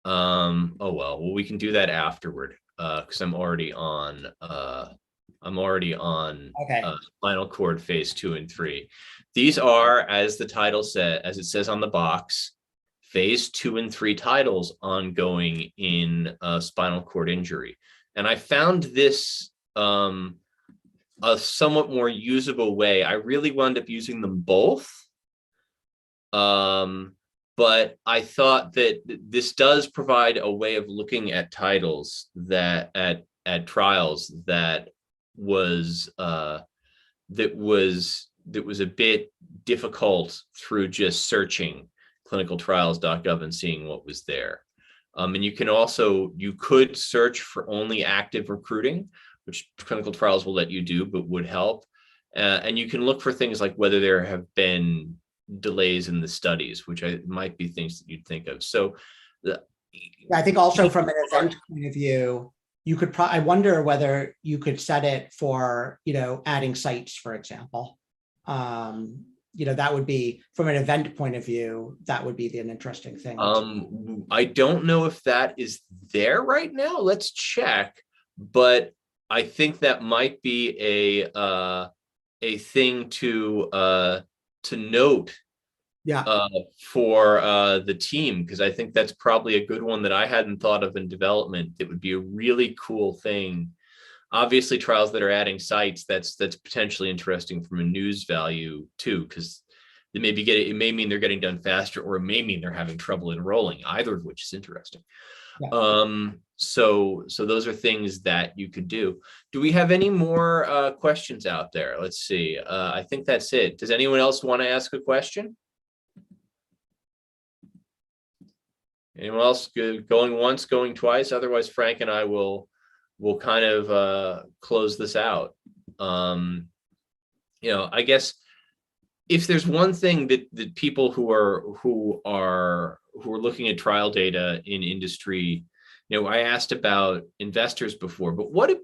Oh well, we can do that afterward because I'm already on. Okay. Spinal cord phase 2 and 3. These are, as the title says, as it says on the box, phase 2 and 3 titles ongoing in spinal cord injury. And I found this a somewhat more usable way. I really wound up using them both. But I thought that this does provide a way of looking at titles that at trials that was a bit difficult through just searching clinicaltrials.gov and seeing what was there. And you could search for only active recruiting, which clinical trials will let you do, but would help. And you can look for things like whether there have been delays in the studies, which might be things that you'd think of. So I think also from an event point of view, you could I wonder whether you could set it for, adding sites, for example. That would be, from an event point of view, that would be an interesting thing. I don't know if that is there right now. Let's check. But I think that might be a thing to note. Yeah. For the team, because I think that's probably a good one that I hadn't thought of in development. It would be a really cool thing. Obviously, trials that are adding sites, that's potentially interesting from a news value too, because it may mean they're getting done faster, or it may mean they're having trouble enrolling, either of which is interesting. Yeah. So those are things that you could do. Do we have any more questions out there? Let's see. I think that's it. Does anyone else want to ask a question? Anyone else going once, going twice? Otherwise, Frank and I will kind of close this out. I guess if there's one thing that people who are looking at trial data in industry, I asked about investors before, but what do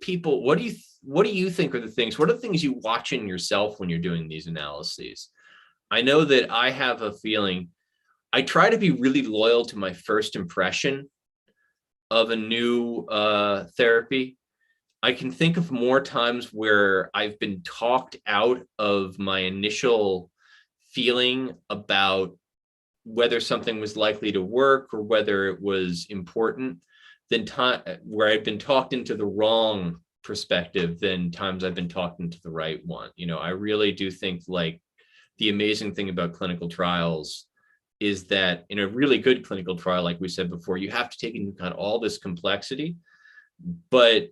you think are the things? What are the things you watch in yourself when you're doing these analyses? I know that I have a feeling. I try to be really loyal to my first impression of a new therapy. I can think of more times where I've been talked out of my initial feeling about whether something was likely to work or whether it was important than time where I've been talked into the wrong perspective than times I've been talked into the right one. I really do think like the amazing thing about clinical trials is that in a really good clinical trial, like we said before, you have to take into account all this complexity, but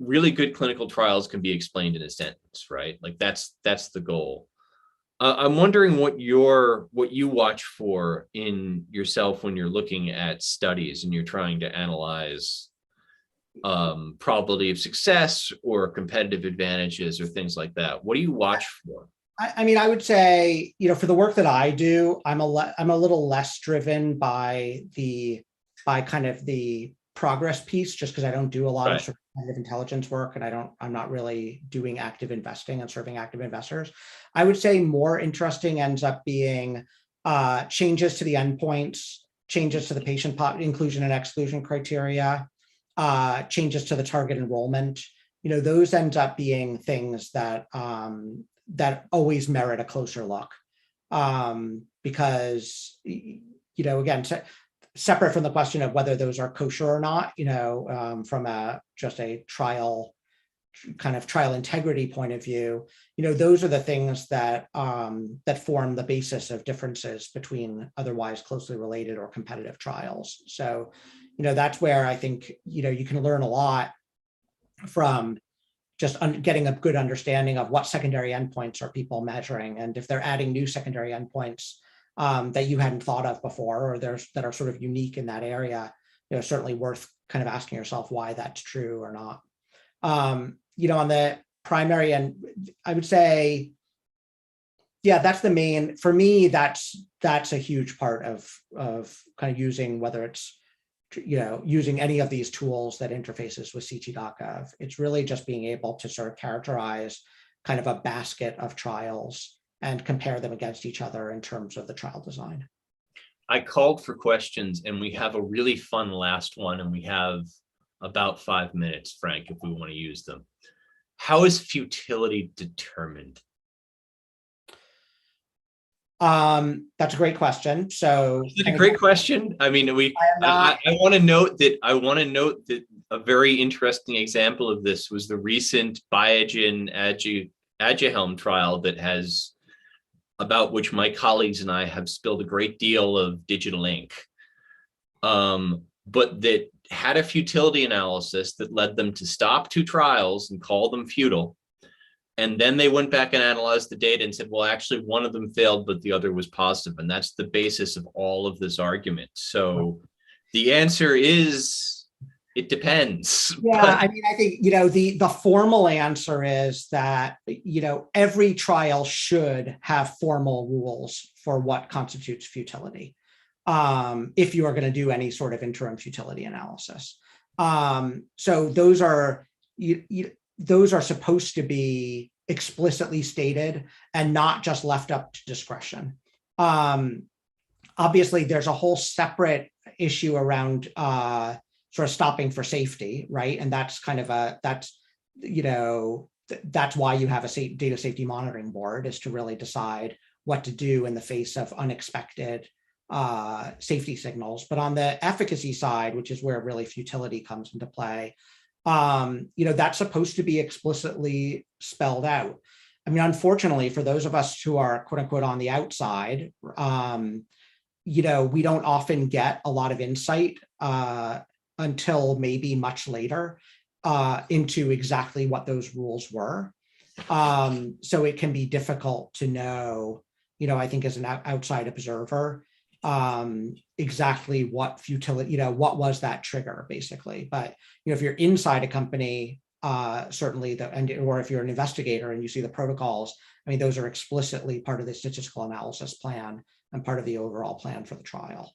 really good clinical trials can be explained in a sentence, right? Like that's the goal. I'm wondering what you watch for in yourself when you're looking at studies and you're trying to analyze probability of success or competitive advantages or things like that. What do you watch for? I mean, I would say, for the work that I do, I'm a little less driven by kind of the progress piece, just because I don't do a lot of sort of competitive intelligence work, and I'm not really doing active investing and serving active investors. I would say more interesting ends up being changes to the endpoints, changes to the patient inclusion and exclusion criteria, changes to the target enrollment. Those end up being things that that always merit a closer look, because again, separate from the question of whether those are kosher or not, from just a trial integrity point of view, those are the things that that form the basis of differences between otherwise closely related or competitive trials. So, that's where I think you can learn a lot from just getting a good understanding of what secondary endpoints are people measuring, and if they're adding new secondary endpoints that you hadn't thought of before, or that are sort of unique in that area, certainly worth kind of asking yourself why that's true or not. On the primary end, I would say, yeah, that's the main, for me, that's a huge part of kind of using, whether it's using any of these tools that interfaces with CT.gov. It's really just being able to sort of characterize kind of a basket of trials and compare them against each other in terms of the trial design. I called for questions, and we have a really fun last one, and we have about 5 minutes, Frank, if we want to use them. How is futility determined? That's a great question. So it's a great question. I mean, I want to note that a very interesting example of this was the recent Biogen Aduhelm trial about which my colleagues and I have spilled a great deal of digital ink, but that had a futility analysis that led them to stop 2 trials and call them futile. And then they went back and analyzed the data and said, well, actually, one of them failed, but the other was positive. And that's the basis of all of this argument. So the answer is, it depends. Yeah, I mean, I think, the formal answer is that, every trial should have formal rules for what constitutes futility, if you are going to do any sort of interim futility analysis. So those are supposed to be explicitly stated and not just left up to discretion. Obviously, there's a whole separate issue around sort of stopping for safety, right? And that's kind of that's why you have a data safety monitoring board, is to really decide what to do in the face of unexpected safety signals. But on the efficacy side, which is where really futility comes into play, that's supposed to be explicitly spelled out. I mean, unfortunately, for those of us who are quote unquote on the outside, we don't often get a lot of insight until maybe much later into exactly what those rules were. So it can be difficult to know, I think as an outside observer, exactly what futility, what was that trigger basically. But, if you're inside a company, certainly or if you're an investigator and you see the protocols, I mean, those are explicitly part of the statistical analysis plan and part of the overall plan for the trial.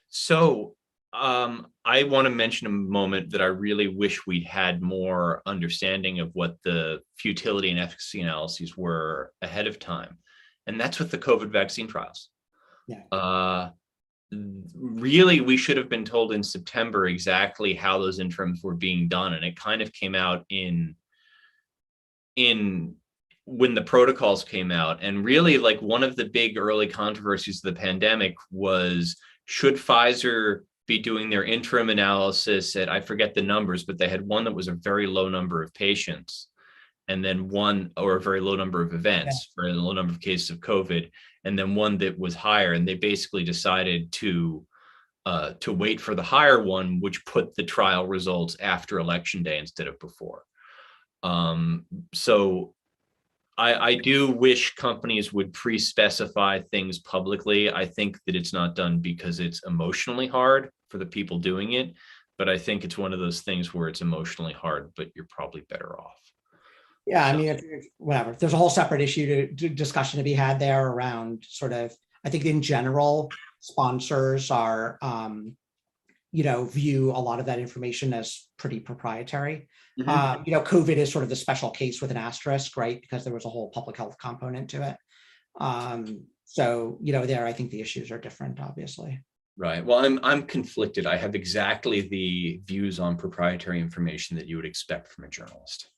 So I want to mention a moment that I really wish we'd had more understanding of what the futility and efficacy analyses were ahead of time. And that's with the COVID vaccine trials. Yeah. really, we should have been told in September exactly how those interims were being done. And it kind of came out in when the protocols came out. And really, like, one of the big early controversies of the pandemic was, should Pfizer be doing their interim analysis at, I forget the numbers, but they had one that was a very low number of patients, and then one, or a very low number of events, for a low number of cases of COVID, and then one that was higher. And they basically decided to wait for the higher one, which put the trial results after Election Day instead of before. So I do wish companies would pre-specify things publicly. I think that it's not done because it's emotionally hard for the people doing it, but I think it's one of those things where it's emotionally hard, but you're probably better off. Yeah, I mean, whatever. There's a whole separate issue to discussion to be had there around sort of, I think in general, sponsors are, view a lot of that information as pretty proprietary. COVID is sort of the special case with an asterisk, right? Because there was a whole public health component to it. So, there, I think the issues are different, obviously. Right. Well, I'm conflicted. I have exactly the views on proprietary information that you would expect from a journalist.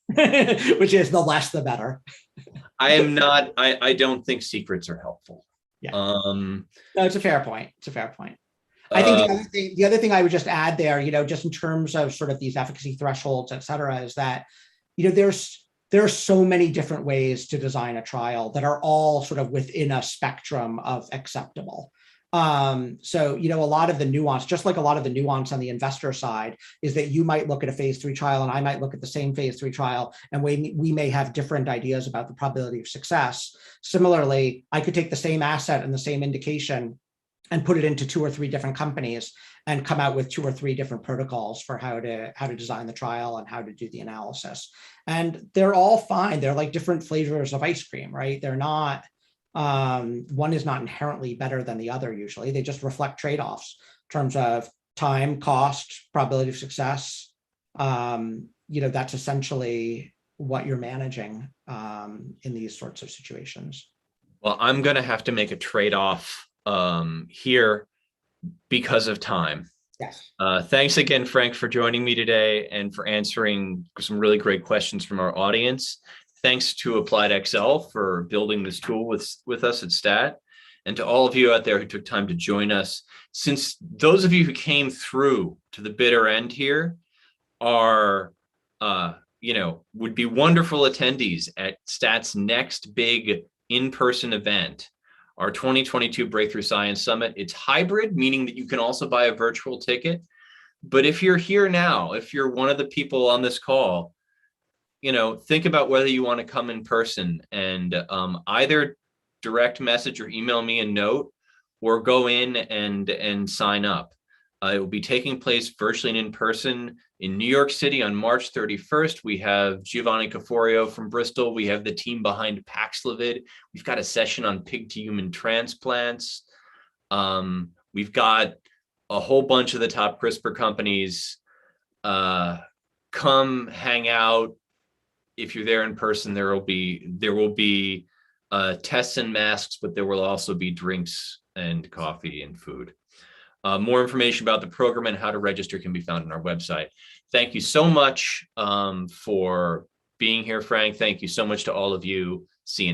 Which is the less the better. I don't think secrets are helpful. Yeah. No, it's a fair point. It's a fair point. I think the other thing I would just add there, just in terms of sort of these efficacy thresholds, et cetera, is that, there are so many different ways to design a trial that are all sort of within a spectrum of acceptable. So, a lot of the nuance, just like a lot of the nuance on the investor side, is that you might look at a phase 3 trial and I might look at the same phase 3 trial, and we may have different ideas about the probability of success. Similarly, I could take the same asset and the same indication and put it into 2 or 3 different companies and come out with 2 or 3 different protocols for how to design the trial and how to do the analysis. And they're all fine. They're like different flavors of ice cream, right? They're not, one is not inherently better than the other usually. They just reflect trade-offs in terms of time, cost, probability of success. That's essentially what you're managing in these sorts of situations. Well, I'm going to have to make a trade-off here because of time. Yes. Thanks again, Frank, for joining me today and for answering some really great questions from our audience. Thanks to Applied Excel for building this tool with us at STAT, and to all of you out there who took time to join us. Since those of you who came through to the bitter end here are, would be wonderful attendees at STAT's next big in-person event, our 2022 Breakthrough Science Summit. It's hybrid, meaning that you can also buy a virtual ticket. But if you're here now, if you're one of the people on this call, think about whether you want to come in person, and either direct message or email me a note, or go in and sign up. It will be taking place virtually and in person in New York City on March 31st. We have Giovanni Caforio from Bristol. We have the team behind Paxlovid. We've got a session on pig-to-human transplants. We've got a whole bunch of the top CRISPR companies. Come hang out. If you're there in person, there will be tests and masks, but there will also be drinks and coffee and food. More information about the program and how to register can be found on our website. Thank you so much for being here, Frank. Thank you so much to all of you. See you next time.